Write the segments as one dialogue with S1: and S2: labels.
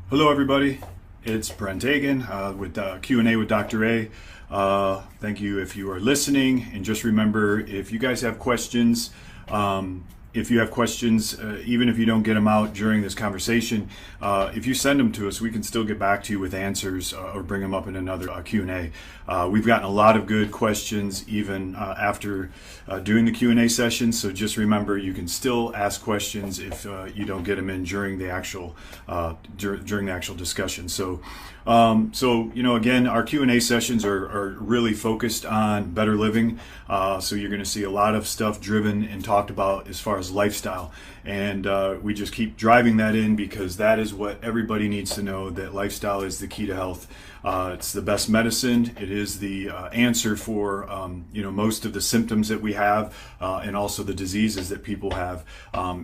S1: Hello, everybody. It's Brent Agin with Q&A with Dr.A. Thank you if you are listening. And just remember, if you guys have questions, even if you don't get them out during this conversation, if you send them to us, we can still get back to you with answers or bring them up in another Q&A. We've gotten a lot of good questions even after doing the Q&A session. So just remember, you can still ask questions if you don't get them in during the actual discussion. So again, our Q&A sessions are really focused on better living. So you're going to see a lot of stuff driven and talked about as far as lifestyle. And we just keep driving that in because that is what everybody needs to know, that lifestyle is the key to health. It's the best medicine. It is the answer for most of the symptoms that we have and also the diseases that people have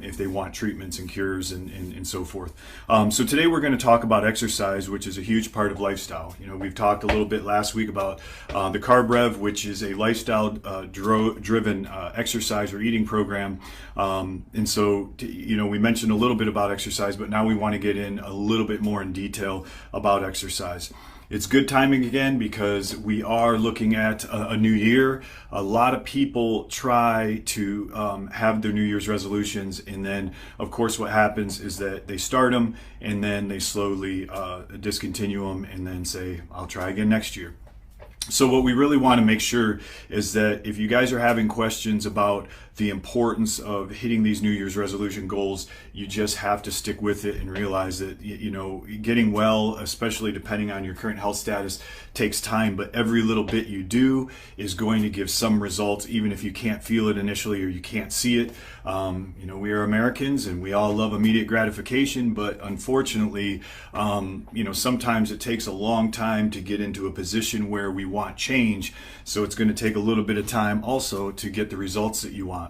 S1: if they want treatments and cures and so forth. So today we're going to talk about exercise, which is a huge part of lifestyle. We've talked a little bit last week about the Carb Rev, which is a lifestyle driven exercise or eating program. And so we mentioned a little bit about exercise, but now we want to get in a little bit more in detail about exercise. It's good timing again because we are looking at a new year. A lot of people try to have their New Year's resolutions, and then of course what happens is that they start them and then they slowly discontinue them and then say, I'll try again next year. So what we really want to make sure is that if you guys are having questions about the importance of hitting these New Year's resolution goals, you just have to stick with it and realize that, getting well, especially depending on your current health status, takes time, but every little bit you do is going to give some results, even if you can't feel it initially or you can't see it. We are Americans and we all love immediate gratification, but unfortunately, sometimes it takes a long time to get into a position where we want change. So it's going to take a little bit of time also to get the results that you want.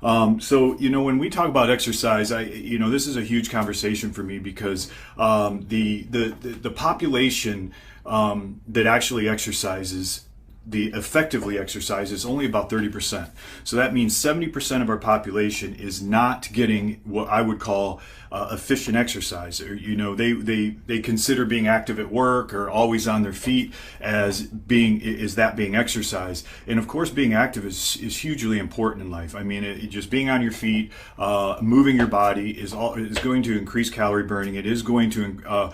S1: When we talk about exercise, this is a huge conversation for me because the population that actually exercises, effectively exercises, only about 30%. So that means 70% of our population is not getting what I would call efficient exercise. Or, they consider being active at work or always on their feet as being exercise. And of course, being active is hugely important in life. I mean, just being on your feet, moving your body is going to increase calorie burning. It is going to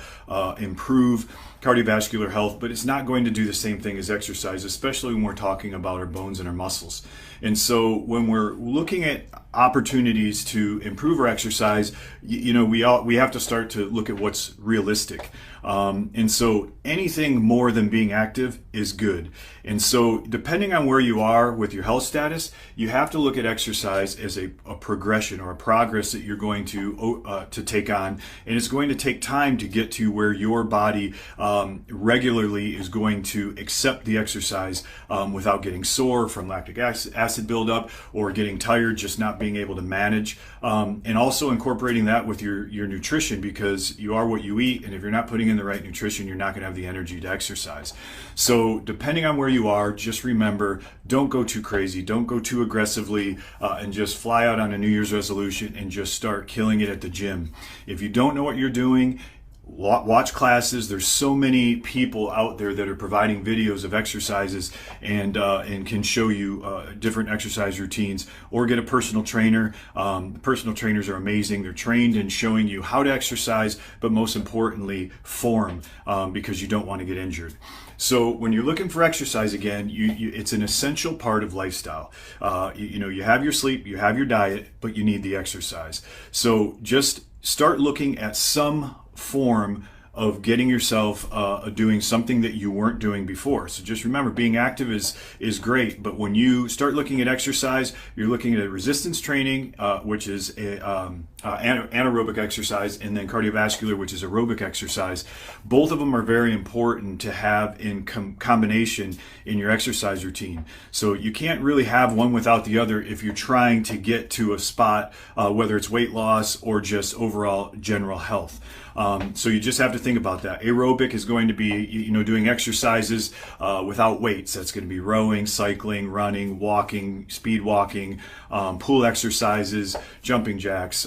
S1: improve cardiovascular health, but it's not going to do the same thing as exercise, especially when we're talking about our bones and our muscles. And so when we're looking at opportunities to improve our exercise, we have to start to look at what's realistic. And so anything more than being active is good. And so depending on where you are with your health status, you have to look at exercise as a progression or a progress that you're going to take on. And it's going to take time to get to where your body regularly is going to accept the exercise without getting sore from lactic acid buildup or getting tired, just not being able to manage. And also incorporating that with your nutrition, because you are what you eat. And if you're not putting in the right nutrition, you're not going to have the energy to exercise. So depending on where you are, just remember, don't go too crazy, don't go too aggressively and just fly out on a New Year's resolution and just start killing it at the gym. If you don't know what you're doing, watch classes. There's so many people out there that are providing videos of exercises and can show you different exercise routines, or get a personal trainer. Personal trainers are amazing. They're trained in showing you how to exercise, but most importantly, form, because you don't want to get injured. So when you're looking for exercise, again, it's an essential part of lifestyle. You have your sleep, you have your diet, but you need the exercise. So just start looking at some form of getting yourself doing something that you weren't doing before. So just remember, being active is great, but when you start looking at exercise, you're looking at resistance training, which is anaerobic exercise, and then cardiovascular, which is aerobic exercise. Both of them are very important to have in combination in your exercise routine. So you can't really have one without the other if you're trying to get to a spot, whether it's weight loss or just overall general health. So you just have to think about that. Aerobic is going to be, doing exercises without weights. That's going to be rowing, cycling, running, walking, speed walking, pool exercises, jumping jacks,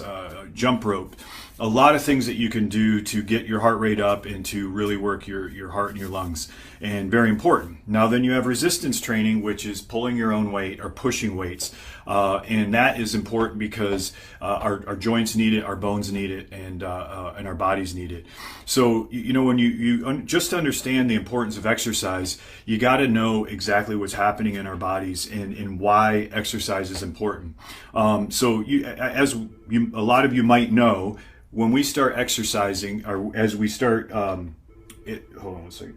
S1: jump rope. a lot of things that you can do to get your heart rate up and to really work your heart and your lungs, and very important. Now then you have resistance training, which is pulling your own weight or pushing weights, and that is important because our joints need it, our bones need it, and our bodies need it. So when you just understand the importance of exercise, you got to know exactly what's happening in our bodies and why exercise is important. So a lot of you might know, when we start exercising, or as we start, hold on a second.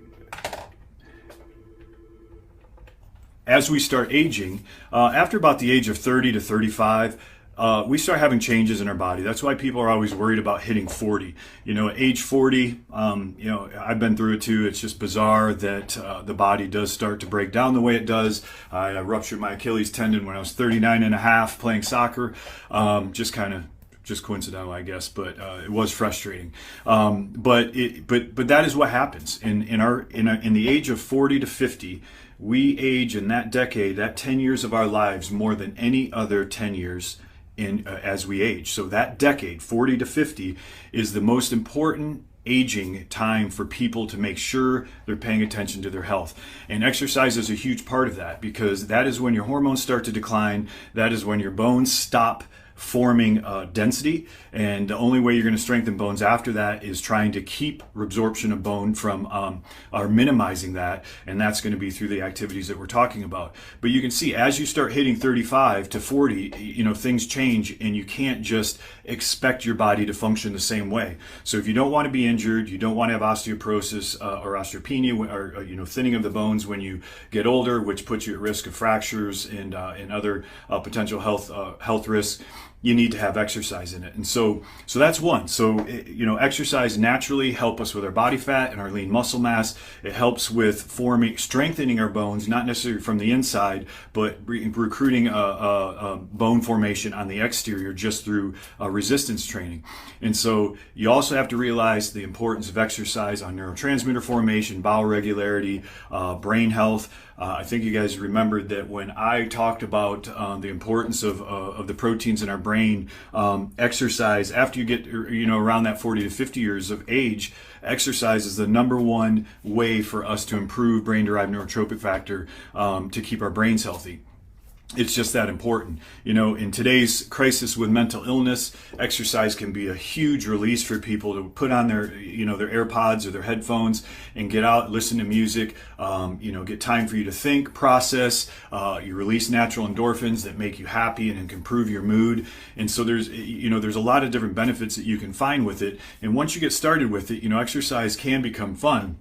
S1: As we start aging, after about the age of 30 to 35, we start having changes in our body. That's why people are always worried about hitting 40. At age 40, I've been through it too. It's just bizarre that the body does start to break down the way it does. I ruptured my Achilles tendon when I was 39 and a half playing soccer. Just coincidental, I guess, but it was frustrating. But that is what happens in the age of 40 to 50. We age in that decade, that 10 years of our lives, more than any other 10 years as we age. So that decade, 40 to 50, is the most important aging time for people to make sure they're paying attention to their health. And exercise is a huge part of that, because that is when your hormones start to decline. That is when your bones stop forming density, and the only way you're going to strengthen bones after that is trying to keep reabsorption of bone from or minimizing that, and that's going to be through the activities that we're talking about. But you can see, as you start hitting 35 to 40, things change, and you can't just expect your body to function the same way. So if you don't want to be injured, you don't want to have osteoporosis or osteopenia, or thinning of the bones when you get older, which puts you at risk of fractures and other potential health risks, you need to have exercise in it. And so that's one. So, exercise naturally help us with our body fat and our lean muscle mass. It helps with strengthening our bones, not necessarily from the inside, but recruiting bone formation on the exterior just through resistance training. And so you also have to realize the importance of exercise on neurotransmitter formation, bowel regularity, brain health. I think you guys remembered that when I talked about the importance of the proteins in our brain, exercise, after you get around that 40 to 50 years of age, exercise is the number one way for us to improve brain-derived neurotrophic factor to keep our brains healthy. It's just that important. In today's crisis with mental illness, exercise can be a huge release for people to put on their AirPods or their headphones and get out, listen to music, get time for you to think, process. You release natural endorphins that make you happy and can improve your mood. And so there's a lot of different benefits that you can find with it. And once you get started with it, exercise can become fun.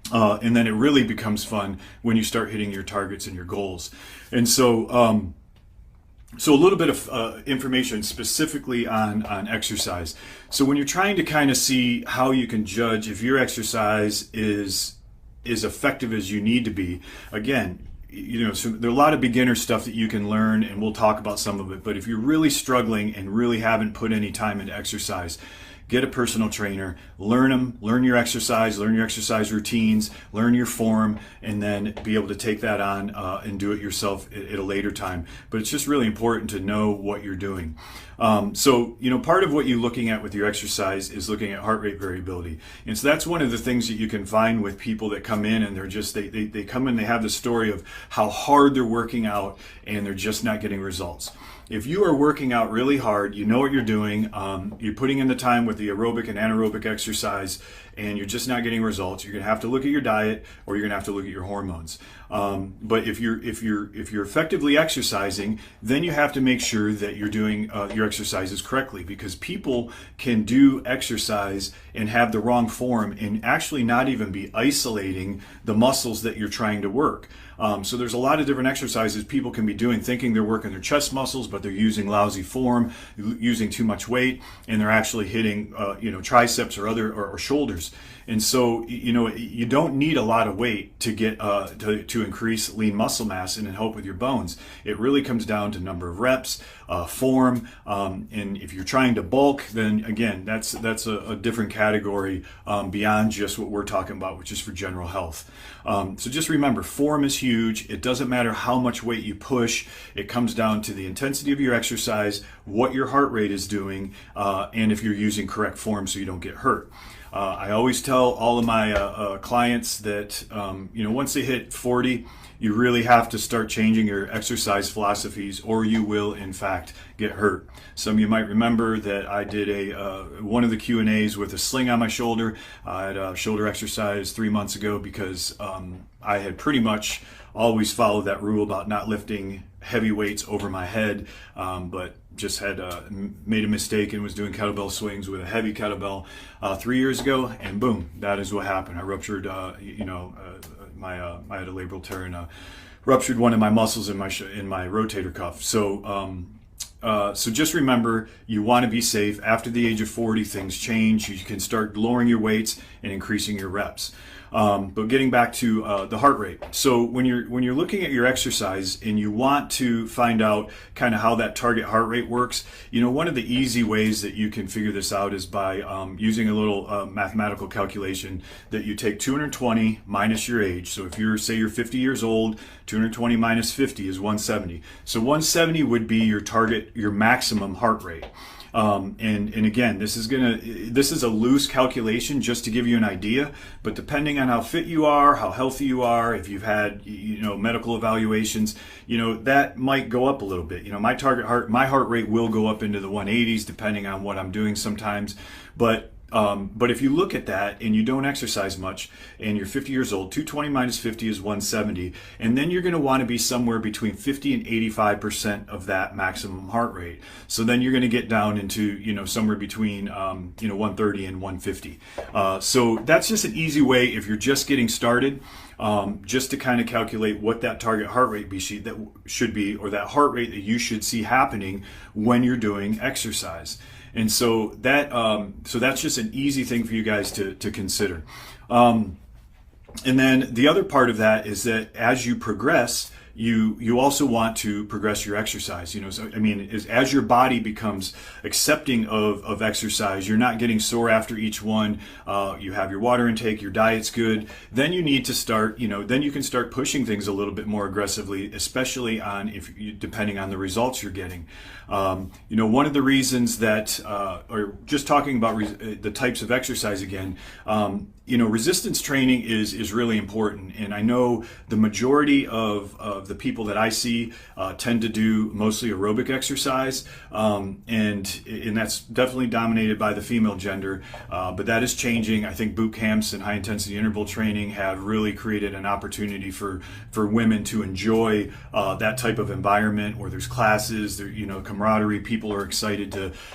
S1: And then it really becomes fun when you start hitting your targets and your goals. And so a little bit of information specifically on exercise. So when you're trying to kind of see how you can judge if your exercise is effective as you need to be, again, so there are a lot of beginner stuff that you can learn, and we'll talk about some of it. But if you're really struggling and really haven't put any time into exercise, get a personal trainer, learn your exercise routines, learn your form, and then be able to take that on and do it yourself at a later time. But it's just really important to know what you're doing. So part of what you're looking at with your exercise is looking at heart rate variability. And so that's one of the things that you can find with people that come in, and they come in, they have the story of how hard they're working out and they're just not getting results. If you are working out really hard, you know what you're doing, you're putting in the time with the aerobic and anaerobic exercise, and you're just not getting results, you're going to have to look at your diet, or you're going to have to look at your hormones. But if you're effectively exercising, then you have to make sure that you're doing your exercises correctly, because people can do exercise and have the wrong form and actually not even be isolating the muscles that you're trying to work. So there's a lot of different exercises people can be doing, thinking they're working their chest muscles, but they're using lousy form, using too much weight, and they're actually hitting triceps or shoulders. years. And so, you don't need a lot of weight to get to increase lean muscle mass and help with your bones. It really comes down to number of reps, form, and if you're trying to bulk, then again, that's a different category beyond just what we're talking about, which is for general health. So just remember, form is huge. It doesn't matter how much weight you push. It comes down to the intensity of your exercise, what your heart rate is doing, and if you're using correct form so you don't get hurt. I always tell all of my clients that once they hit 40, you really have to start changing your exercise philosophies, or you will in fact get hurt. Some of you might remember that I did one of the Q&As with a sling on my shoulder. I had a shoulder exercise 3 months ago because I had pretty much always followed that rule about not lifting heavy weights over my head, but just had made a mistake and was doing kettlebell swings with a heavy kettlebell 3 years ago, and boom, that is what happened. I ruptured, I had a labral tear and ruptured one of my muscles in my rotator cuff. So just remember, you want to be safe. After the age of 40, things change. You can start lowering your weights and increasing your reps. But getting back to the heart rate. So when you're looking at your exercise and you want to find out kind of how that target heart rate works, one of the easy ways that you can figure this out is by using a little mathematical calculation that you take 220 minus your age. So if you're 50 years old, 220 minus 50 is 170. So 170 would be your target, your maximum heart rate. And again, this is a loose calculation just to give you an idea, but depending on how fit you are, how healthy you are, if you've had, medical evaluations, that might go up a little bit. My heart rate will go up into the 180s depending on what I'm doing sometimes, but if you look at that and you don't exercise much and you're 50 years old, 220 minus 50 is 170. And then you're going to want to be somewhere between 50 and 85% of that maximum heart rate. So then you're going to get down into, somewhere between, 130 and 150. So that's just an easy way if you're just getting started, just to kind of calculate what that target heart rate should be, or that heart rate that you should see happening when you're doing exercise. And so that's just an easy thing for you guys to consider. And then the other part of that is that as you progress, you also want to progress your exercise. As your body becomes accepting of exercise, you're not getting sore after each one, you have your water intake, your diet's good, then you need to start, then you can start pushing things a little bit more aggressively, especially depending on the results you're getting. One of the reasons that, or just talking about the types of exercise again, resistance training is really important. And I know the majority of the people that I see tend to do mostly aerobic exercise, and that's definitely dominated by the female gender, but that is changing. I think boot camps and high intensity interval training have really created an opportunity for women to enjoy that type of environment where there's classes, there, camaraderie, people are excited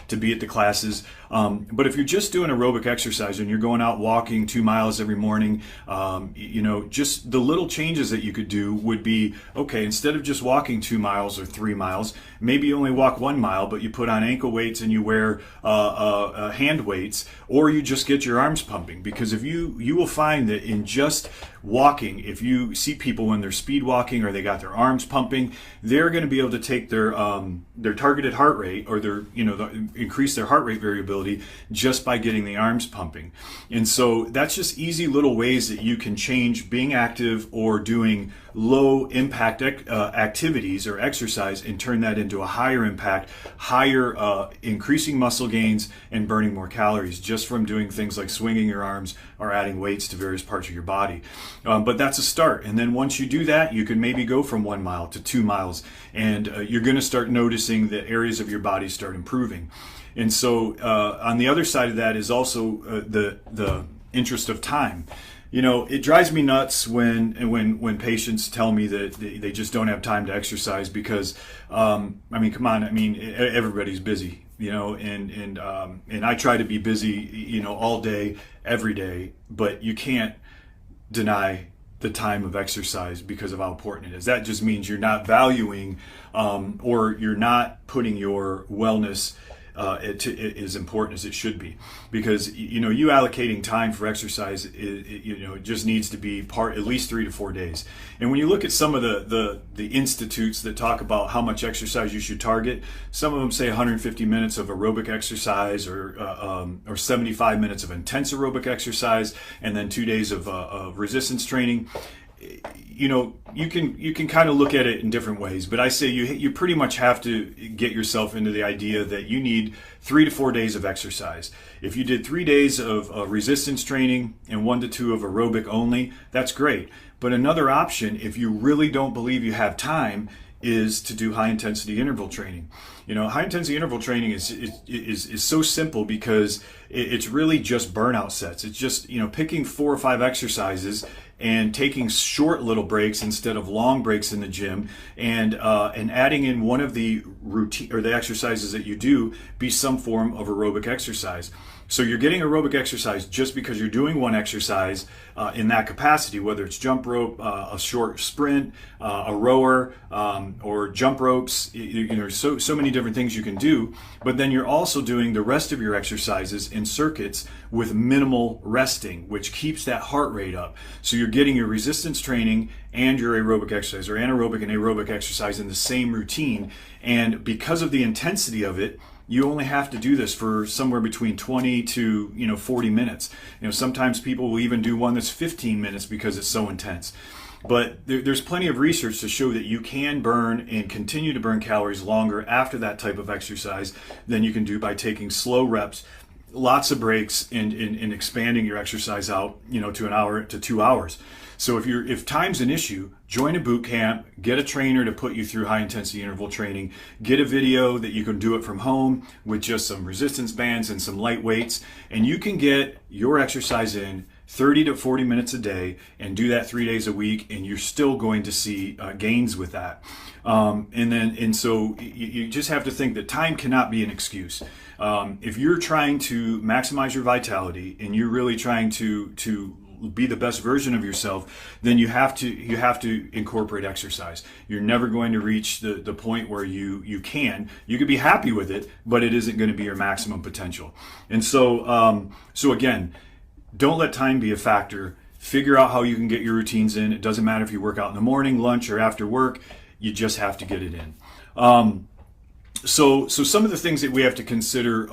S1: to be at the classes. But if you're just doing aerobic exercise and you're going out walking 2 miles every morning, just the little changes that you could do would be, okay, instead of just walking 2 miles or 3 miles, maybe you only walk 1 mile, but you put on ankle weights and you wear hand weights, or you just get your arms pumping. Because if you will find that in just walking, if you see people when they're speed walking or they got their arms pumping, they're going to be able to take their targeted heart rate, or increase their heart rate variability just by getting the arms pumping. And so that's just easy little ways that you can change being active or doing low impact activities or exercise and turn that into a higher impact, higher increasing muscle gains and burning more calories just from doing things like swinging your arms or adding weights to various parts of your body. But that's a start. And then once you do that, you can maybe go from 1 mile to 2 miles, and you're going to start noticing that areas of your body start improving. And so on the other side of that is also the interest of time. It drives me nuts when patients tell me that they just don't have time to exercise because, come on, everybody's busy, and I try to be busy, all day, every day, but you can't deny the time of exercise because of how important it is. That just means you're not valuing, or you're not putting your wellness as important as it should be, because you allocating time for exercise, it just needs to be part at least 3 to 4 days. And when you look at some of the institutes that talk about how much exercise you should target, some of them say 150 minutes of aerobic exercise, or 75 minutes of intense aerobic exercise, and then 2 days of resistance training. You can kind of look at it in different ways, but I say you pretty much have to get yourself into the idea that you need 3 to 4 days of exercise. If you did 3 days of resistance training and 1 to 2 of aerobic only, that's great. But another option, if you really don't believe you have time, is to do high intensity interval training. High intensity interval training is so simple because it's really just burnout sets. It's just picking 4 or 5 exercises and taking short little breaks instead of long breaks in the gym, and adding in one of the routine or the exercises that you do be some form of aerobic exercise. So you're getting aerobic exercise just because you're doing one exercise in that capacity, whether it's jump rope, a short sprint, a rower, or jump ropes. So many different things you can do. But then you're also doing the rest of your exercises in circuits with minimal resting, which keeps that heart rate up. So you're getting your resistance training and your aerobic exercise, or anaerobic and aerobic exercise, in the same routine. And because of the intensity of it, you only have to do this for somewhere between 20 to 40 minutes. Sometimes people will even do one that's 15 minutes because it's so intense. But there's plenty of research to show that you can burn and continue to burn calories longer after that type of exercise than you can do by taking slow reps, lots of breaks, and expanding your exercise out to an hour to 2 hours. So if time's an issue, join a boot camp, get a trainer to put you through high intensity interval training, get a video that you can do it from home with just some resistance bands and some light weights, and you can get your exercise in 30 to 40 minutes a day and do that 3 days a week, and you're still going to see gains with that. So you just have to think that time cannot be an excuse. If you're trying to maximize your vitality and you're really trying to be the best version of yourself, then you have to incorporate exercise. You're never going to reach the point where you can be happy with it, but it isn't going to be your maximum potential. And so again, don't let time be a factor. Figure out how you can get your routines in. It doesn't matter if you work out in the morning, lunch, or after work. You just have to get it in. So some of the things that we have to consider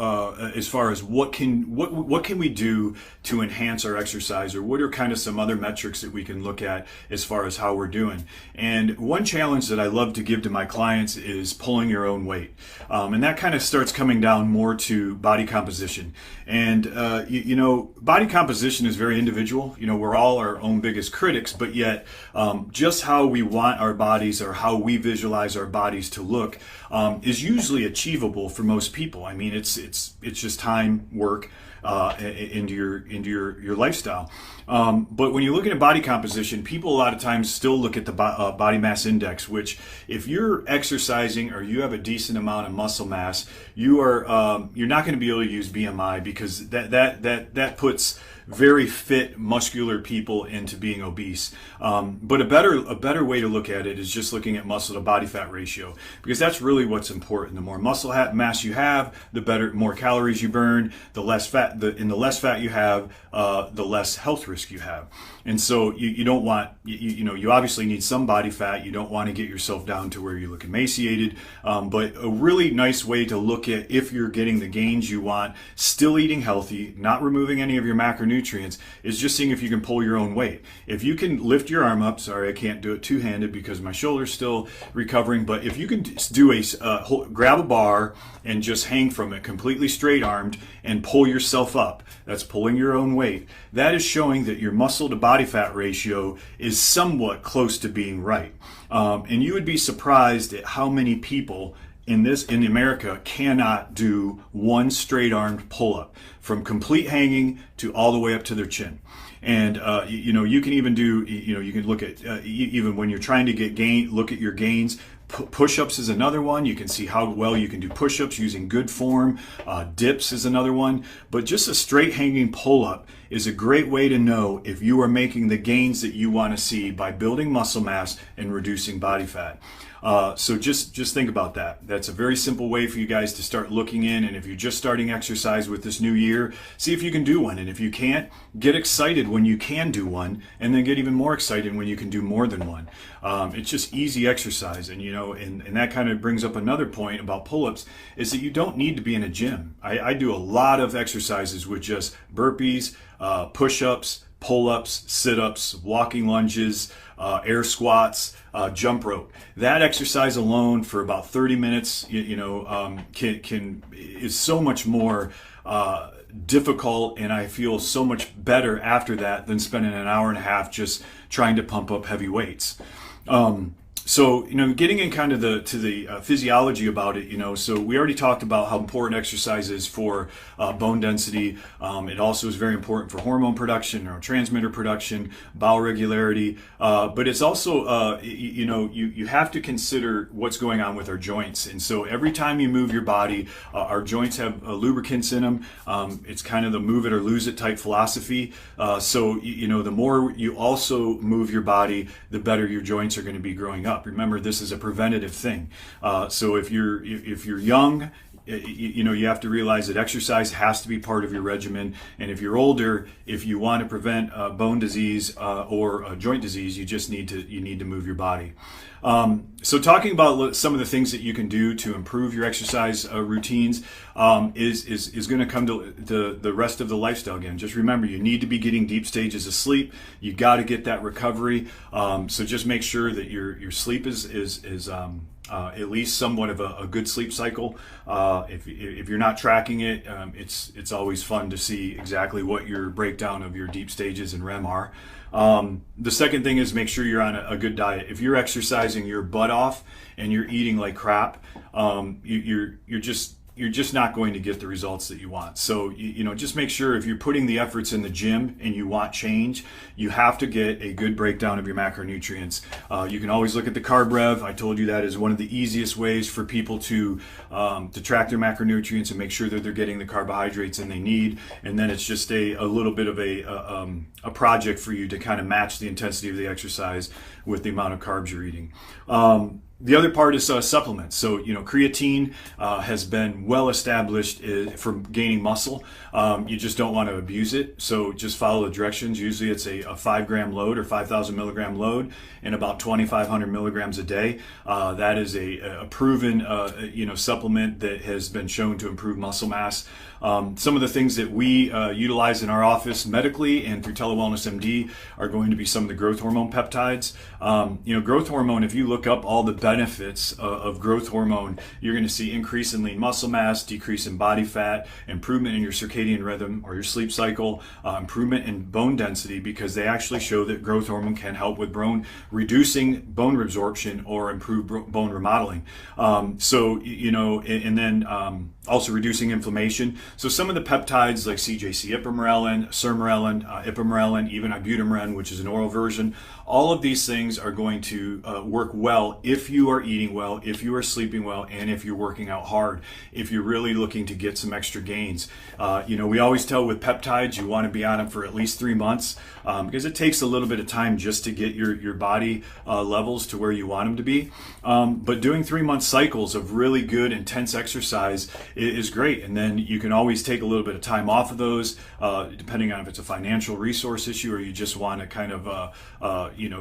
S1: as far as what can we do to enhance our exercise, or what are kind of some other metrics that we can look at as far as how we're doing. And one challenge that I love to give to my clients is pulling your own weight. And that kind of starts coming down more to body composition. And body composition is very individual. We're all our own biggest critics, but yet just how we want our bodies, or how we visualize our bodies to look, is usually achievable for most people. I mean, it's just time, work, into your lifestyle. But when you're looking at body composition, people a lot of times still look at the body mass index, which, if you're exercising or you have a decent amount of muscle mass, you're not going to be able to use BMI, because that puts very fit, muscular people into being obese. But a better way to look at it is just looking at muscle to body fat ratio, because that's really what's important. The more muscle mass you have, the more calories you burn. The less fat, the less fat you have, the less health risk you have. And so you don't want, you obviously need some body fat. You don't want to get yourself down to where you look emaciated. But a really nice way to look at if you're getting the gains you want, still eating healthy, not removing any of your macronutrients, is just seeing if you can pull your own weight. If you can lift your arm up, sorry, I can't do it two-handed because my shoulder's still recovering, but if you can do grab a bar and just hang from it completely straight armed and pull yourself up, that's pulling your own weight. That is showing that your muscle to body fat ratio is somewhat close to being right. And you would be surprised at how many people in America cannot do one straight armed pull up, from complete hanging to all the way up to their chin. And you can even do, you can look at even when you're trying to look at your gains. Push-ups is another one. You can see how well you can do push-ups using good form. Dips is another one. But just a straight hanging pull-up is a great way to know if you are making the gains that you want to see by building muscle mass and reducing body fat. So just think about that. That's a very simple way for you guys to start looking in. And if you're just starting exercise with this new year, see if you can do one. And if you can't, get excited when you can do one, and then get even more excited when you can do more than one. It's just easy exercise. And and that kind of brings up another point about pull-ups, is that you don't need to be in a gym. I do a lot of exercises with just burpees, push-ups, pull-ups, sit-ups, walking lunges, air squats, jump rope. That exercise alone for about 30 minutes, is so much more difficult, and I feel so much better after that than spending an hour and a half just trying to pump up heavy weights. So, getting in kind of to the physiology about it, so we already talked about how important exercise is for bone density. It also is very important for hormone production, neurotransmitter production, bowel regularity. But it's also, you have to consider what's going on with our joints. And so every time you move your body, our joints have lubricants in them. It's kind of the move it or lose it type philosophy. So, the more you also move your body, the better your joints are going to be growing up. Remember, this is a preventative thing. So if you're young, you have to realize that exercise has to be part of your regimen. And if you're older, if you want to prevent bone disease or joint disease, you need to move your body. So talking about some of the things that you can do to improve your exercise routines is going to come to the rest of the lifestyle again. Just remember, you need to be getting deep stages of sleep. You got to get that recovery. So just make sure that your sleep is at least somewhat of a good sleep cycle. If you're not tracking it, it's always fun to see exactly what your breakdown of your deep stages and REM are. The second thing is make sure you're on a good diet. If you're exercising your butt off and you're eating like crap, you're just not going to get the results that you want. So, just make sure if you're putting the efforts in the gym and you want change, you have to get a good breakdown of your macronutrients. You can always look at the carb rev. I told you that is one of the easiest ways for people to track their macronutrients and make sure that they're getting the carbohydrates and they need. And then it's just a little bit of a project for you to kind of match the intensity of the exercise with the amount of carbs you're eating. The other part is supplements. So, creatine has been well established for gaining muscle. You just don't want to abuse it. So just follow the directions. Usually it's a 5-gram load or 5,000 milligram load and about 2,500 milligrams a day. That is a proven, supplement that has been shown to improve muscle mass. Some of the things that we utilize in our office medically and through Telewellness MD are going to be some of the growth hormone peptides. Growth hormone, if you look up all the benefits of growth hormone, you're going to see increase in lean muscle mass, decrease in body fat, improvement in your circadian rhythm or your sleep cycle, improvement in bone density, because they actually show that growth hormone can help with reducing bone resorption or improve bone remodeling. And then also reducing inflammation. So some of the peptides like CJC ipamorelin, sermorelin, ipamorelin, even ibutamoren, which is an oral version, all of these things are going to work well if you are eating well, if you are sleeping well, and if you're working out hard, if you're really looking to get some extra gains. We always tell with peptides, you want to be on them for at least 3 months because it takes a little bit of time just to get your body levels to where you want them to be. But doing 3-month cycles of really good, intense exercise is great. And then you can always take a little bit of time off of those, depending on if it's a financial resource issue or you just want to kind of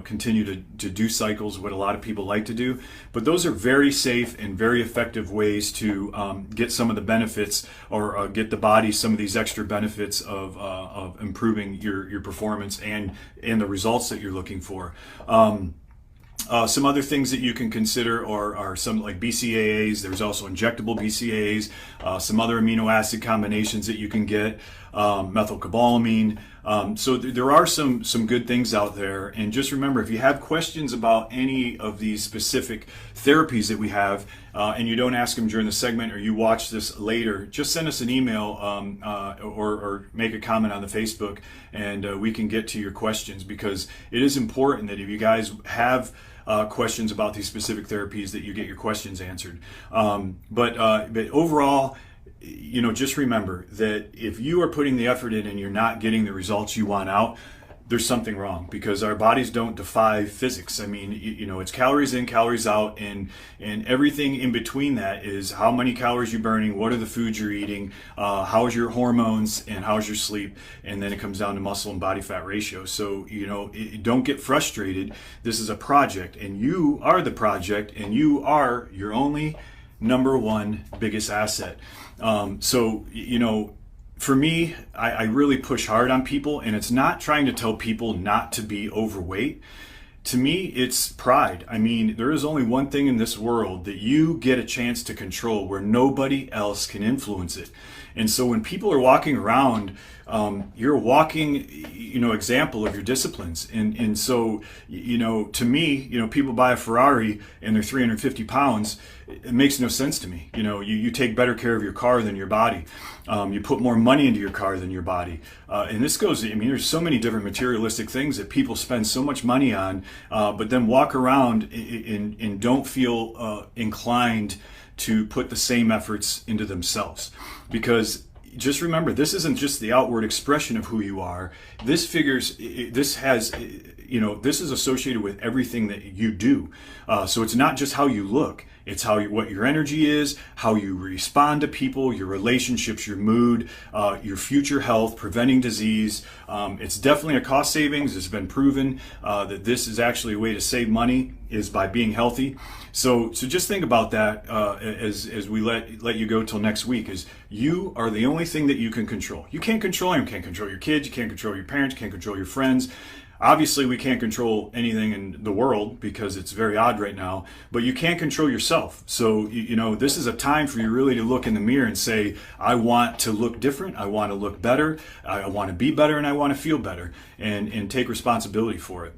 S1: continue to do cycles, what a lot of people like to do. But those are very safe and very effective ways to get some of the benefits or get the body some of these extra benefits of improving your performance and the results that you're looking for. Some other things that you can consider are some like BCAAs. There's also injectable BCAAs, some other amino acid combinations that you can get, methylcobalamin. So there are some good things out there. And just remember, if you have questions about any of these specific therapies that we have, and you don't ask them during the segment or you watch this later, just send us an email or make a comment on the Facebook, and we can get to your questions, because it is important that if you guys have questions about these specific therapies that you get your questions answered. But overall, just remember that if you are putting the effort in and you're not getting the results you want out, there's something wrong, because our bodies don't defy physics. I mean, it's calories in, calories out, and everything in between that is how many calories you're burning, what are the foods you're eating, how's your hormones, and how's your sleep, and then it comes down to muscle and body fat ratio. So, don't get frustrated. This is a project, and you are the project, and you are your only number one biggest asset. For me, I really push hard on people, and it's not trying to tell people not to be overweight. To me, it's pride. I mean, there is only one thing in this world that you get a chance to control where nobody else can influence it. And so when people are walking around, you're a walking, example of your disciplines. And so, to me, people buy a Ferrari and they're 350 pounds. It makes no sense to me. You take better care of your car than your body. You put more money into your car than your body. And this goes, there's so many different materialistic things that people spend so much money on, but then walk around and don't feel inclined to put the same efforts into themselves. Because just remember, this isn't just the outward expression of who you are. This is associated with everything that you do. So it's not just how you look. It's what your energy is, how you respond to people, your relationships, your mood, your future health, preventing disease. It's definitely a cost savings. It's been proven that this is actually a way to save money, is by being healthy. So just think about that as we let you go till next week. Is you are the only thing that you can control. You can't control them. You can't control your kids. You can't control your parents. You can't control your friends. Obviously, we can't control anything in the world because it's very odd right now, but you can't control yourself. So, this is a time for you really to look in the mirror and say, I want to look different, I want to look better, I want to be better, and I want to feel better, and take responsibility for it.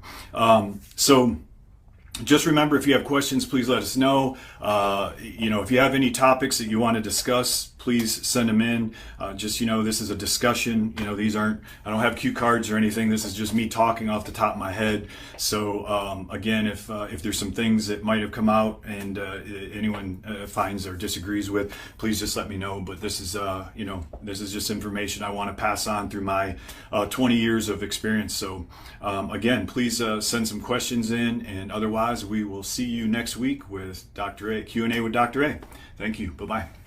S1: Just remember, if you have questions, please let us know. If you have any topics that you want to discuss, please send them in. This is a discussion. I don't have cue cards or anything. This is just me talking off the top of my head. So again, if there's some things that might have come out and anyone finds or disagrees with, please just let me know. But this is just information I want to pass on through my 20 years of experience. So again, please send some questions in, and otherwise we will see you next week with Dr.A. Q&A with Dr.A. Thank you. Bye-bye.